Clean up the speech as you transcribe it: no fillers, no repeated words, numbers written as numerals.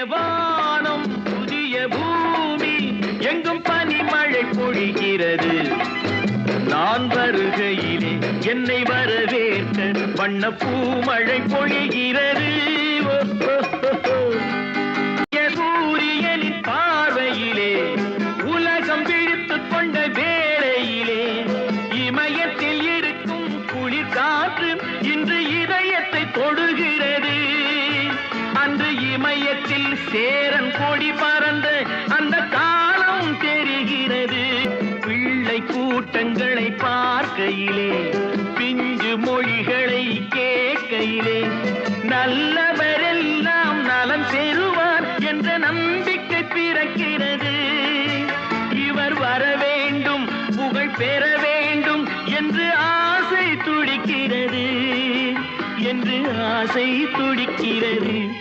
வானம் புதிய பூமி எங்கும் பனிமழை பொழிகிறது. நான் வருகையிலே என்னை வரவேற்க வண்ண பூமழை பொழிகிறது. சூரியனின் பார்வையிலே உலகம் விழித்துக் கொண்ட வேளையிலே இமயத்தில் இருக்கும் குளிர் காற்று இன்று இதயத்தை தொடுகிறது. அன்று இமயத்தில் சேரன் கொடி பறந்த அந்த காலம் தெரிகிறது. பிள்ளை கூட்டங்களை பார்க்கையிலே பிஞ்சு மொழிகளை கேட்கையிலே நல்லவரெல்லாம் நலம் பெறுவார் என்ற நம்பிக்கை பிறக்கிறது. இவர் வர வேண்டும், புகழ் பெற வேண்டும் என்று ஆசை துடிக்கிறது, என்று ஆசை துடிக்கிறது.